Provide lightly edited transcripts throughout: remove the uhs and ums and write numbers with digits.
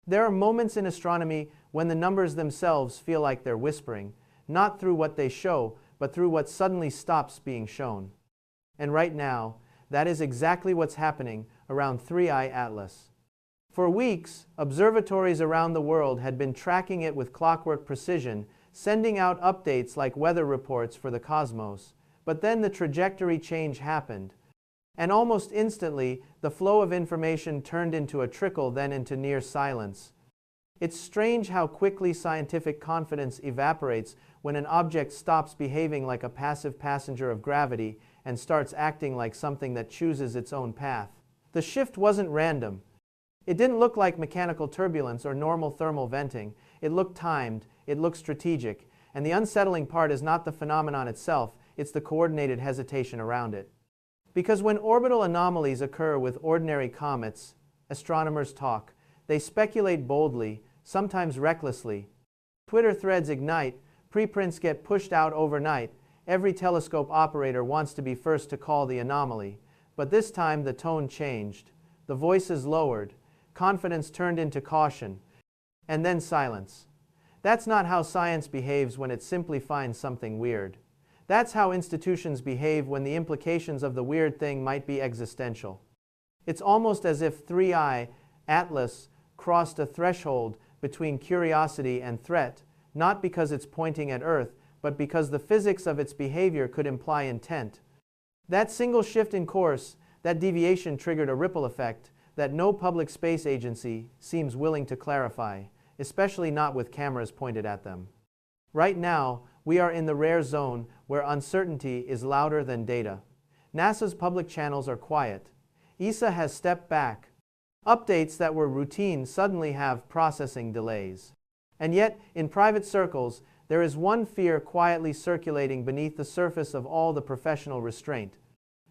There are moments in astronomy when the numbers themselves feel like they're whispering, not through what they show, but through what suddenly stops being shown. And right now, that is exactly what's happening around 3I Atlas. For weeks, observatories around the world had been tracking it with clockwork precision, sending out updates like weather reports for the cosmos. But then the trajectory change happened. And almost instantly, the flow of information turned into a trickle, then into near silence. It's strange how quickly scientific confidence evaporates when an object stops behaving like a passive passenger of gravity and starts acting like something that chooses its own path. The shift wasn't random. It didn't look like mechanical turbulence or normal thermal venting. It looked timed, it looked strategic, and the unsettling part is not the phenomenon itself, it's the coordinated hesitation around it. Because when orbital anomalies occur with ordinary comets, astronomers talk. They speculate boldly, sometimes recklessly. Twitter threads ignite, preprints get pushed out overnight. Every telescope operator wants to be first to call the anomaly. But this time the tone changed. The voices lowered. Confidence turned into caution. And then silence. That's not how science behaves when it simply finds something weird. That's how institutions behave when the implications of the weird thing might be existential. It's almost as if 3I Atlas crossed a threshold between curiosity and threat, not because it's pointing at Earth, but because the physics of its behavior could imply intent. That single shift in course, that deviation triggered a ripple effect that no public space agency seems willing to clarify, especially not with cameras pointed at them. Right now, we are in the rare zone where uncertainty is louder than data. NASA's public channels are quiet. ESA has stepped back. Updates that were routine suddenly have processing delays. And yet, in private circles, there is one fear quietly circulating beneath the surface of all the professional restraint.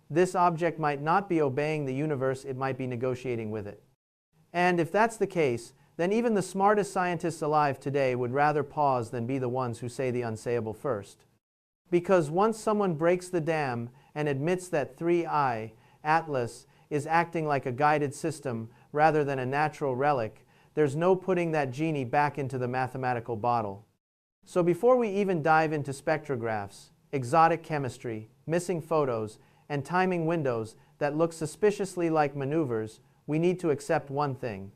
This object might not be obeying the universe, it might be negotiating with it. And if that's the case, then even the smartest scientists alive today would rather pause than be the ones who say the unsayable first. Because once someone breaks the dam and admits that 3I Atlas is acting like a guided system rather than a natural relic, there's no putting that genie back into the mathematical bottle. So before we even dive into spectrographs, exotic chemistry, missing photos, and timing windows that look suspiciously like maneuvers, we need to accept one thing.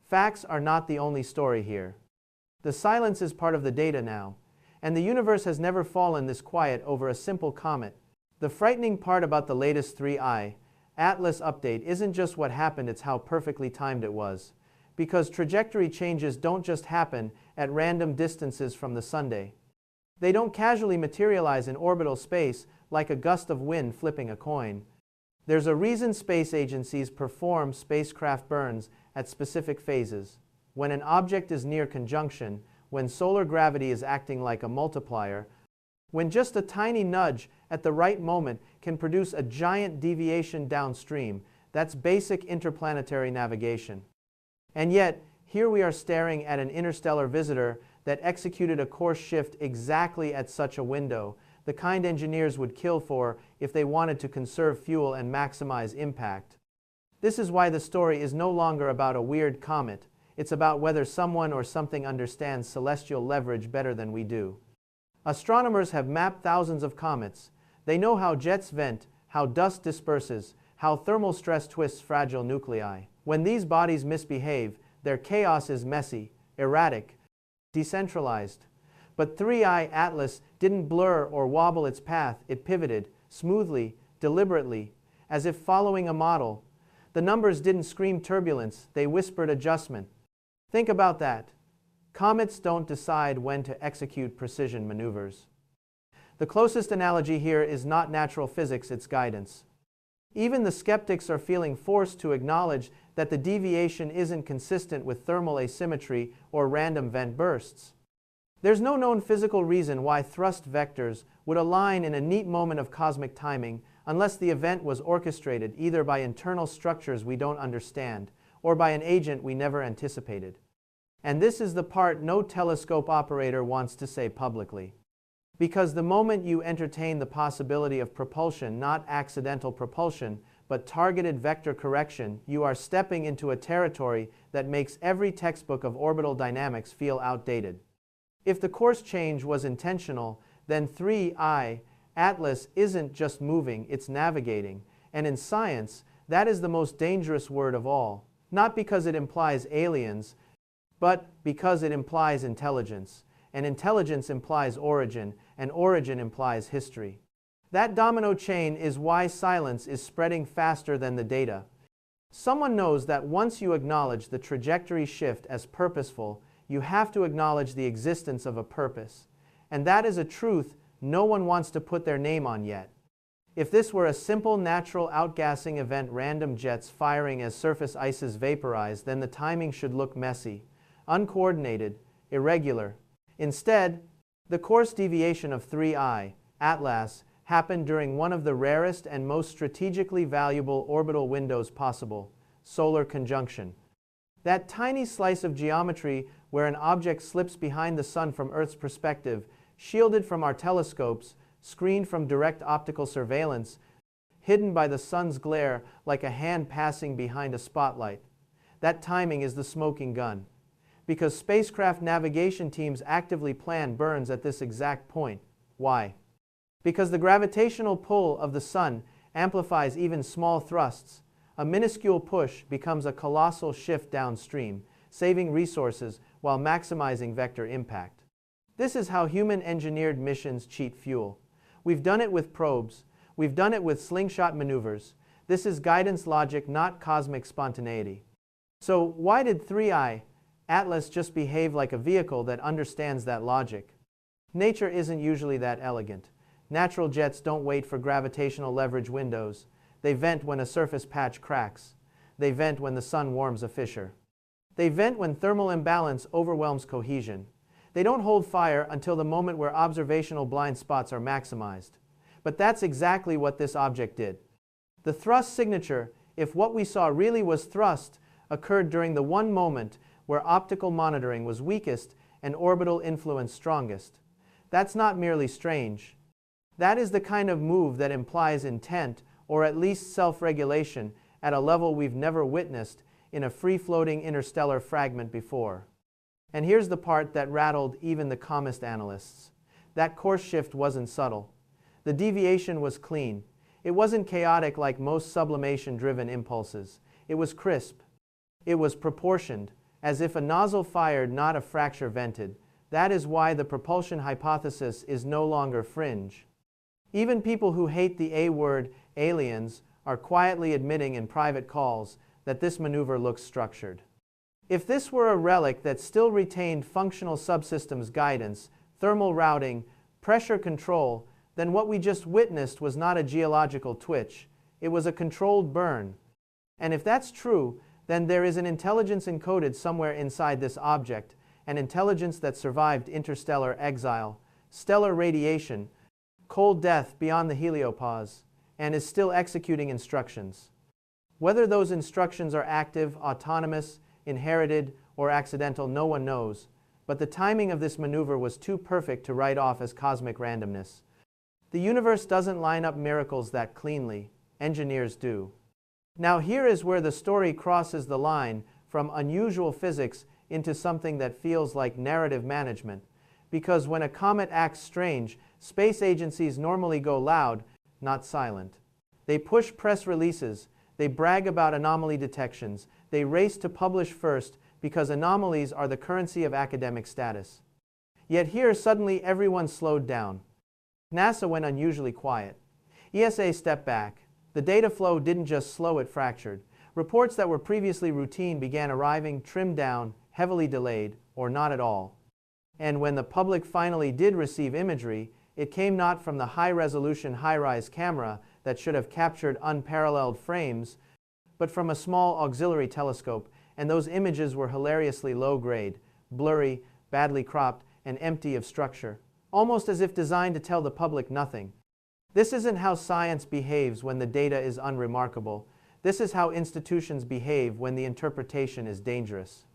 Facts are not the only story here. The silence is part of the data now, and the universe has never fallen this quiet over a simple comet. The frightening part about the latest 3I Atlas update isn't just what happened, it's how perfectly timed it was. Because trajectory changes don't just happen at random distances from the Sunday. They don't casually materialize in orbital space like a gust of wind flipping a coin. There's a reason space agencies perform spacecraft burns at specific phases. When an object is near conjunction, when solar gravity is acting like a multiplier, when just a tiny nudge at the right moment can produce a giant deviation downstream, that's basic interplanetary navigation. And yet, here we are staring at an interstellar visitor that executed a course shift exactly at such a window, the kind engineers would kill for if they wanted to conserve fuel and maximize impact. This is why the story is no longer about a weird comet. It's about whether someone or something understands celestial leverage better than we do. Astronomers have mapped thousands of comets. They know how jets vent, how dust disperses, how thermal stress twists fragile nuclei. When these bodies misbehave, their chaos is messy, erratic, decentralized. But 3I Atlas didn't blur or wobble its path, it pivoted, smoothly, deliberately, as if following a model. The numbers didn't scream turbulence, they whispered adjustment. Think about that. Comets don't decide when to execute precision maneuvers. The closest analogy here is not natural physics, it's guidance. Even the skeptics are feeling forced to acknowledge that the deviation isn't consistent with thermal asymmetry or random vent bursts. There's no known physical reason why thrust vectors would align in a neat moment of cosmic timing unless the event was orchestrated either by internal structures we don't understand or by an agent we never anticipated. And this is the part no telescope operator wants to say publicly. Because the moment you entertain the possibility of propulsion, not accidental propulsion, but but targeted vector correction, you are stepping into a territory that makes every textbook of orbital dynamics feel outdated. If the course change was intentional, then 3I, Atlas, isn't just moving, it's navigating. And in science, that is the most dangerous word of all. Not because it implies aliens, but because it implies intelligence. And intelligence implies origin, and origin implies history. That domino chain is why silence is spreading faster than the data. Someone knows that once you acknowledge the trajectory shift as purposeful, you have to acknowledge the existence of a purpose. And that is a truth no one wants to put their name on yet. If this were a simple natural outgassing event, random jets firing as surface ices vaporize, then the timing should look messy, uncoordinated, irregular. Instead, the course deviation of 3I, Atlas, happened during one of the rarest and most strategically valuable orbital windows possible, solar conjunction. That tiny slice of geometry where an object slips behind the sun from Earth's perspective, shielded from our telescopes, screened from direct optical surveillance, hidden by the sun's glare like a hand passing behind a spotlight. That timing is the smoking gun. Because spacecraft navigation teams actively plan burns at this exact point. Why? Because the gravitational pull of the sun amplifies even small thrusts. A minuscule push becomes a colossal shift downstream, saving resources while maximizing vector impact. This is how human-engineered missions cheat fuel. We've done it with probes. We've done it with slingshot maneuvers. This is guidance logic, not cosmic spontaneity. So why did 3I, Atlas, just behave like a vehicle that understands that logic? Nature isn't usually that elegant. Natural jets don't wait for gravitational leverage windows. They vent when a surface patch cracks. They vent when the sun warms a fissure. They vent when thermal imbalance overwhelms cohesion. They don't hold fire until the moment where observational blind spots are maximized. But that's exactly what this object did. The thrust signature, if what we saw really was thrust, occurred during the one moment where optical monitoring was weakest and orbital influence strongest. That's not merely strange. That is the kind of move that implies intent, or at least self-regulation, at a level we've never witnessed in a free-floating interstellar fragment before. And here's the part that rattled even the calmest analysts. That course shift wasn't subtle. The deviation was clean. It wasn't chaotic like most sublimation-driven impulses. It was crisp. It was proportioned, as if a nozzle fired, not a fracture vented. That is why the propulsion hypothesis is no longer fringe. Even people who hate the A word, aliens, are quietly admitting in private calls that this maneuver looks structured. If this were a relic that still retained functional subsystems guidance, thermal routing, pressure control, then what we just witnessed was not a geological twitch. It was a controlled burn. And if that's true, then there is an intelligence encoded somewhere inside this object, an intelligence that survived interstellar exile, stellar radiation, cold death beyond the heliopause, and is still executing instructions. Whether those instructions are active, autonomous, inherited, or accidental, no one knows, but the timing of this maneuver was too perfect to write off as cosmic randomness. The universe doesn't line up miracles that cleanly. Engineers do. Now here is where the story crosses the line from unusual physics into something that feels like narrative management. Because when a comet acts strange, space agencies normally go loud, not silent. They push press releases, they brag about anomaly detections, they race to publish first because anomalies are the currency of academic status. Yet here suddenly everyone slowed down. NASA went unusually quiet. ESA stepped back. The data flow didn't just slow, it fractured. Reports that were previously routine began arriving trimmed down, heavily delayed, or not at all. And when the public finally did receive imagery, it came not from the high-resolution, high-rise camera that should have captured unparalleled frames, but from a small auxiliary telescope, and those images were hilariously low-grade, blurry, badly cropped, and empty of structure, almost as if designed to tell the public nothing. This isn't how science behaves when the data is unremarkable. This is how institutions behave when the interpretation is dangerous.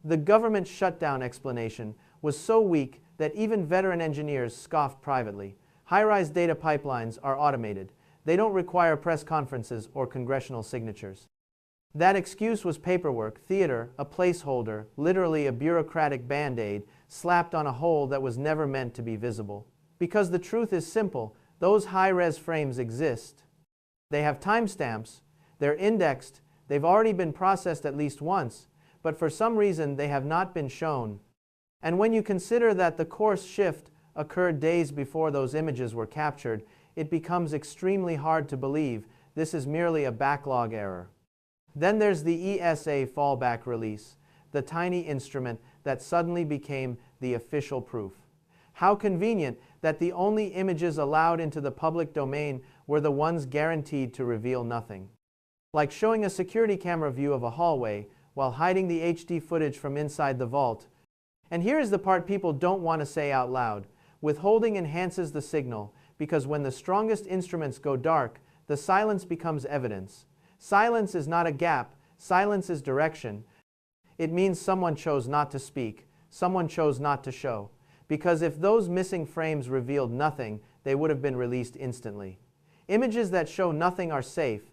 The government shutdown explanation was so weak that even veteran engineers scoffed privately. High-rise data pipelines are automated. They don't require press conferences or congressional signatures. That excuse was paperwork, theater, a placeholder, literally a bureaucratic band-aid slapped on a hole that was never meant to be visible. Because the truth is simple, those high-res frames exist. They have timestamps, they're indexed, they've already been processed at least once, but for some reason they have not been shown. And when you consider that the course shift occurred days before those images were captured, it becomes extremely hard to believe this is merely a backlog error. Then there's the ESA fallback release, the tiny instrument that suddenly became the official proof. How convenient that the only images allowed into the public domain were the ones guaranteed to reveal nothing. Like showing a security camera view of a hallway while hiding the HD footage from inside the vault. And here is the part people don't want to say out loud. Withholding enhances the signal because when the strongest instruments go dark, the silence becomes evidence. Silence is not a gap, silence is direction. It means someone chose not to speak, someone chose not to show. Because if those missing frames revealed nothing, they would have been released instantly. Images that show nothing are safe.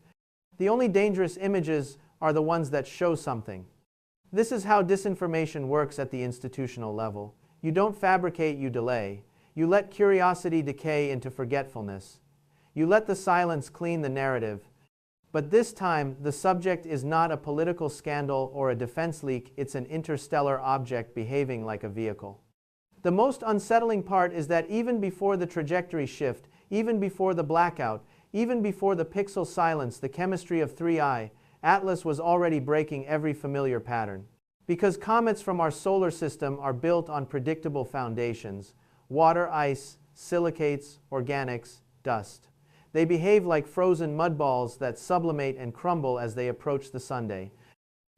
The only dangerous images are the ones that show something. This is how disinformation works at the institutional level. You don't fabricate, you delay. You let curiosity decay into forgetfulness. You let the silence clean the narrative. But this time, the subject is not a political scandal or a defense leak, it's an interstellar object behaving like a vehicle. The most unsettling part is that even before the trajectory shift, even before the blackout, even before the pixel silence, the chemistry of 3I, Atlas was already breaking every familiar pattern. Because comets from our solar system are built on predictable foundations: water, ice, silicates, organics, dust. They behave like frozen mud balls that sublimate and crumble as they approach the sundae.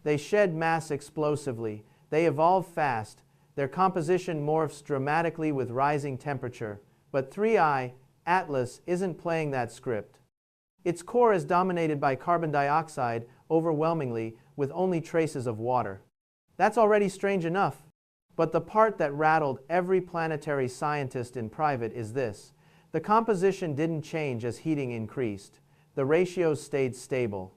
They shed mass explosively. They evolve fast. Their composition morphs dramatically with rising temperature. But 3I, Atlas, isn't playing that script. Its core is dominated by carbon dioxide, overwhelmingly, with only traces of water. That's already strange enough. But the part that rattled every planetary scientist in private is this. The composition didn't change as heating increased. The ratios stayed stable.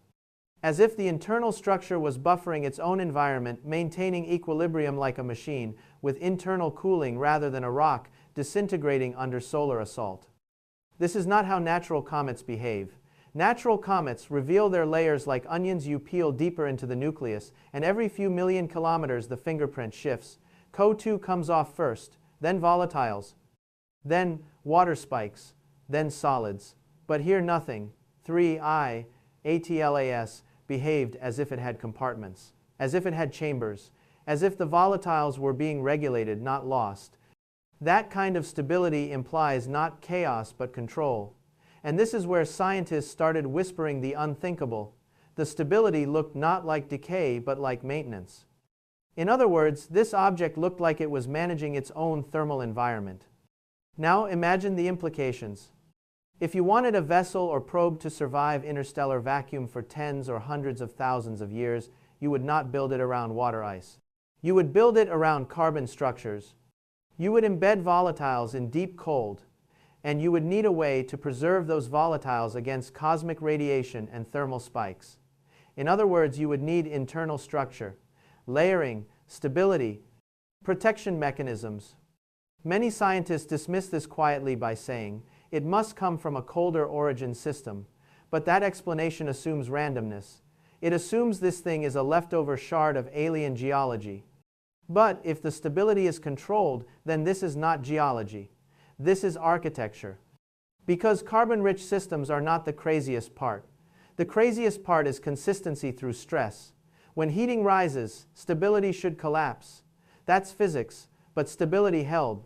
As if the internal structure was buffering its own environment, maintaining equilibrium like a machine, with internal cooling rather than a rock disintegrating under solar assault. This is not how natural comets behave. Natural comets reveal their layers like onions. You peel deeper into the nucleus, and every few million kilometers the fingerprint shifts. CO2 comes off first, then volatiles, then water spikes, then solids. But here nothing. 3I, ATLAS, behaved as if it had compartments, as if it had chambers, as if the volatiles were being regulated, not lost. That kind of stability implies not chaos but control. And this is where scientists started whispering the unthinkable. The stability looked not like decay but like maintenance. In other words, this object looked like it was managing its own thermal environment. Now imagine the implications. If you wanted a vessel or probe to survive interstellar vacuum for tens or hundreds of thousands of years, you would not build it around water ice. You would build it around carbon structures. You would embed volatiles in deep cold, and you would need a way to preserve those volatiles against cosmic radiation and thermal spikes. In other words, you would need internal structure, layering, stability, protection mechanisms. Many scientists dismiss this quietly by saying, it must come from a colder origin system, but that explanation assumes randomness. It assumes this thing is a leftover shard of alien geology. But if the stability is controlled, then this is not geology. This is architecture. Because carbon-rich systems are not the craziest part. The craziest part is consistency through stress. When heating rises, stability should collapse. That's physics, but stability held.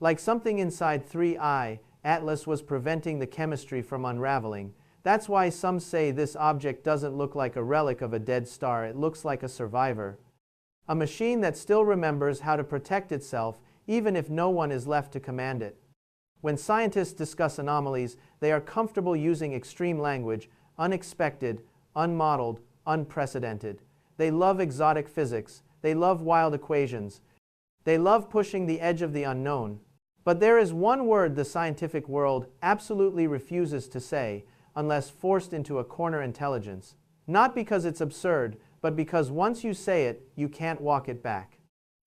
Like something inside 3I, Atlas was preventing the chemistry from unraveling. That's why some say this object doesn't look like a relic of a dead star, it looks like a survivor. A machine that still remembers how to protect itself, even if no one is left to command it. When scientists discuss anomalies, they are comfortable using extreme language, unexpected, unmodeled, unprecedented. They love exotic physics. They love wild equations. They love pushing the edge of the unknown. But there is one word the scientific world absolutely refuses to say, unless forced into a corner intelligence. Not because it's absurd, but because once you say it, you can't walk it back.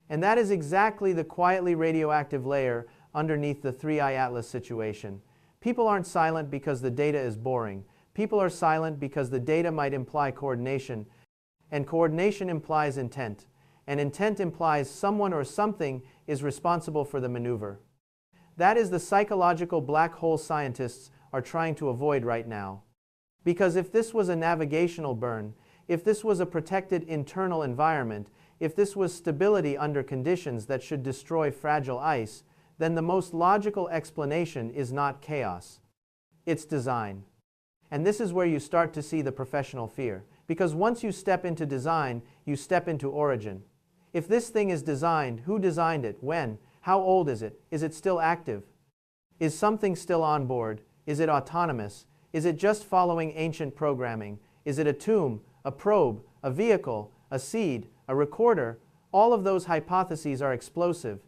And that is exactly the quietly radioactive layer underneath the 3i Atlas situation. People aren't silent because the data is boring. People are silent because the data might imply coordination, and coordination implies intent, and intent implies someone or something is responsible for the maneuver. That is the psychological black hole scientists are trying to avoid right now. Because if this was a navigational burn, if this was a protected internal environment, if this was stability under conditions that should destroy fragile ice, then the most logical explanation is not chaos. It's design. And this is where you start to see the professional fear. Because once you step into design, you step into origin. If this thing is designed, who designed it? When? How old is it? Is it still active? Is something still on board? Is it autonomous? Is it just following ancient programming? Is it a tomb, a probe, a vehicle, a seed, a recorder? All of those hypotheses are explosive.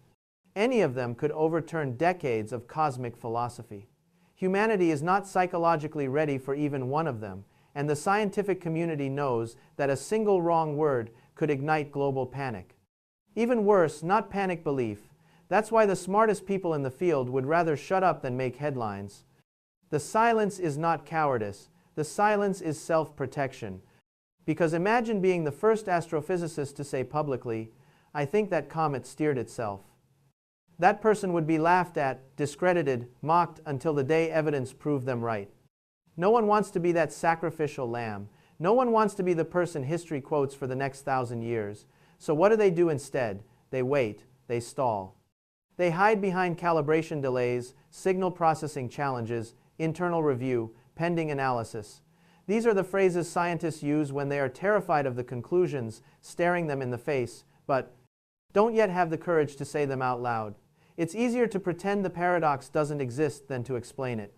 Any of them could overturn decades of cosmic philosophy. Humanity is not psychologically ready for even one of them, and the scientific community knows that a single wrong word could ignite global panic. Even worse, not panic belief. That's why the smartest people in the field would rather shut up than make headlines. The silence is not cowardice. The silence is self-protection. Because imagine being the first astrophysicist to say publicly, "I think that comet steered itself." That person would be laughed at, discredited, mocked until the day evidence proved them right. No one wants to be that sacrificial lamb. No one wants to be the person history quotes for the next 1,000 years. So what do instead? They wait, they stall. They hide behind calibration delays, signal processing challenges, internal review, pending analysis. These are the phrases scientists use when they are terrified of the conclusions staring them in the face, but don't yet have the courage to say them out loud. It's easier to pretend the paradox doesn't exist than to explain it.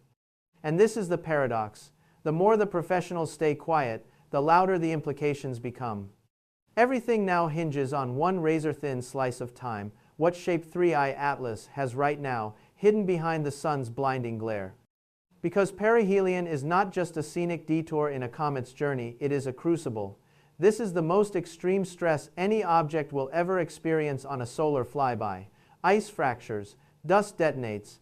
And this is the paradox. The more the professionals stay quiet, the louder the implications become. Everything now hinges on one razor-thin slice of time, what shape 3i Atlas has right now, hidden behind the sun's blinding glare. Because perihelion is not just a scenic detour in a comet's journey, it is a crucible. This is the most extreme stress any object will ever experience on a solar flyby. Ice fractures, dust detonates,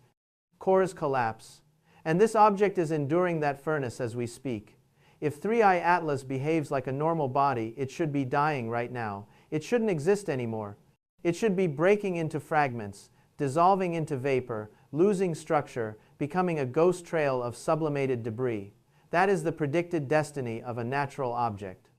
cores collapse. And this object is enduring that furnace as we speak. If 3i Atlas behaves like a normal body, it should be dying right now. It shouldn't exist anymore. It should be breaking into fragments, dissolving into vapor, losing structure, becoming a ghost trail of sublimated debris. That is the predicted destiny of a natural object.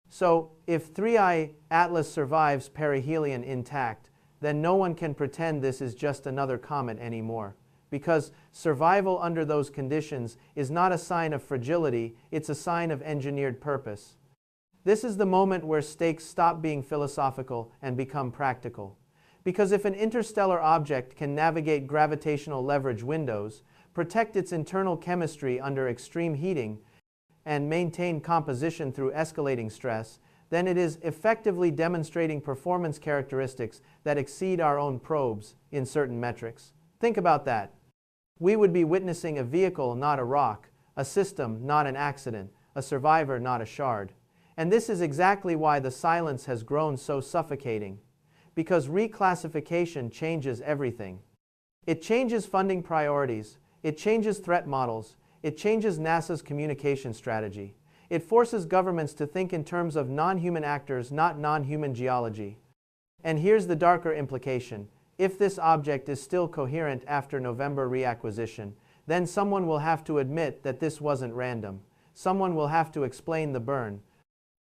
So, if 3i Atlas survives perihelion intact, then no one can pretend this is just another comet anymore. Because survival under those conditions is not a sign of fragility, it's a sign of engineered purpose. This is the moment where stakes stop being philosophical and become practical. Because if an interstellar object can navigate gravitational leverage windows, protect its internal chemistry under extreme heating, and maintain composition through escalating stress, then it is effectively demonstrating performance characteristics that exceed our own probes in certain metrics. Think about that. We would be witnessing a vehicle, not a rock, a system, not an accident, a survivor, not a shard. And this is exactly why the silence has grown so suffocating. Because reclassification changes everything. It changes funding priorities, it changes threat models, it changes NASA's communication strategy. It forces governments to think in terms of non-human actors, not non-human geology. And here's the darker implication. If this object is still coherent after November reacquisition, then someone will have to admit that this wasn't random. Someone will have to explain the burn.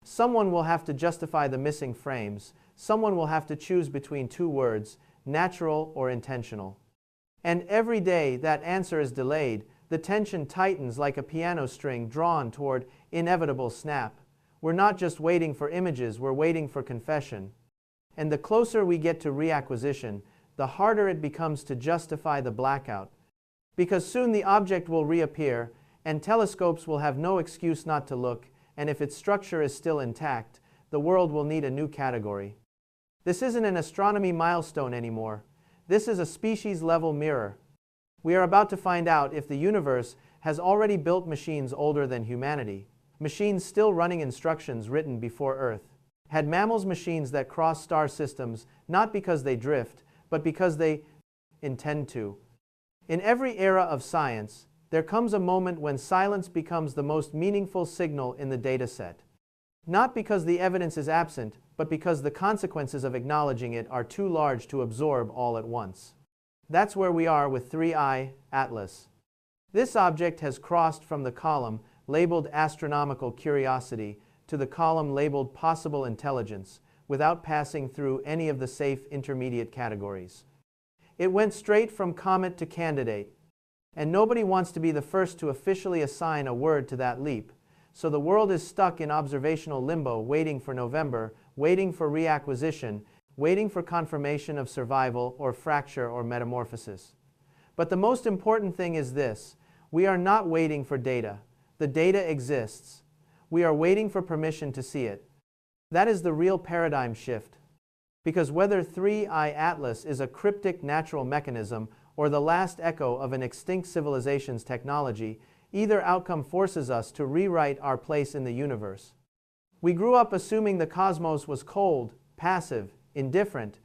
Someone will have to justify the missing frames. Someone will have to choose between two words, natural or intentional. And every day that answer is delayed, the tension tightens like a piano string drawn toward inevitable snap. We're not just waiting for images, we're waiting for confession. And the closer we get to reacquisition, the harder it becomes to justify the blackout. Because soon the object will reappear, and telescopes will have no excuse not to look, and if its structure is still intact, the world will need a new category. This isn't an astronomy milestone anymore. This is a species-level mirror. We are about to find out if the universe, has already built machines older than humanity, machines still running instructions written before Earth. Had mammals machines that cross star systems not because they drift, but because they intend to. In every era of science, there comes a moment when silence becomes the most meaningful signal in the data set. Not because the evidence is absent, but because the consequences of acknowledging it are too large to absorb all at once. That's where we are with 3I Atlas. This object has crossed from the column labeled astronomical curiosity to the column labeled possible intelligence without passing through any of the safe intermediate categories. It went straight from comet to candidate, and nobody wants to be the first to officially assign a word to that leap, so the world is stuck in observational limbo, waiting for November, waiting for reacquisition, waiting for confirmation of survival or fracture or metamorphosis. But the most important thing is this: we are not waiting for data. The data exists. We are waiting for permission to see it. That is the real paradigm shift. Because whether 3I Atlas is a cryptic natural mechanism or the last echo of an extinct civilization's technology, either outcome forces us to rewrite our place in the universe. We grew up assuming the cosmos was cold, passive, indifferent.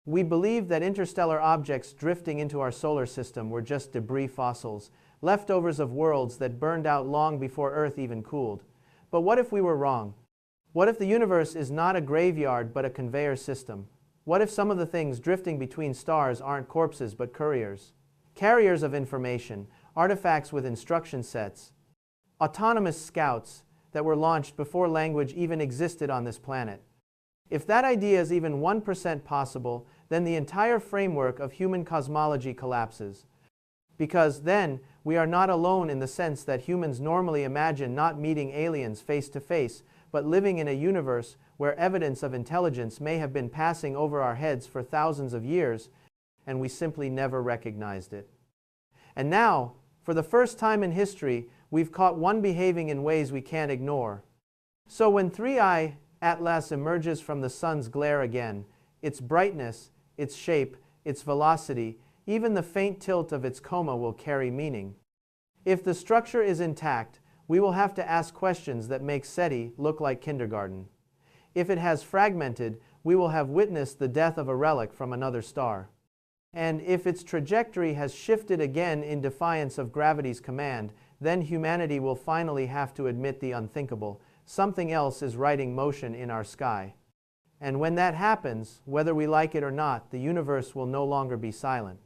We believed that interstellar objects drifting into our solar system were just debris fossils, leftovers of worlds that burned out long before Earth even cooled. But what if we were wrong? What if the universe is not a graveyard but a conveyor system? What if some of the things drifting between stars aren't corpses but couriers? Carriers of information, artifacts with instruction sets, autonomous scouts that were launched before language even existed on this planet. If that idea is even 1% possible, then the entire framework of human cosmology collapses. Because then, we are not alone in the sense that humans normally imagine not meeting aliens face to face, but living in a universe where evidence of intelligence may have been passing over our heads for thousands of years, and we simply never recognized it. And now, for the first time in history, we've caught one behaving in ways we can't ignore. So when 3I Atlas emerges from the sun's glare again, its brightness, its shape, its velocity, even the faint tilt of its coma will carry meaning. If the structure is intact, we will have to ask questions that make SETI look like kindergarten. If it has fragmented, we will have witnessed the death of a relic from another star. And if its trajectory has shifted again in defiance of gravity's command, then humanity will finally have to admit the unthinkable: something else is writing motion in our sky. And when that happens, whether we like it or not, the universe will no longer be silent.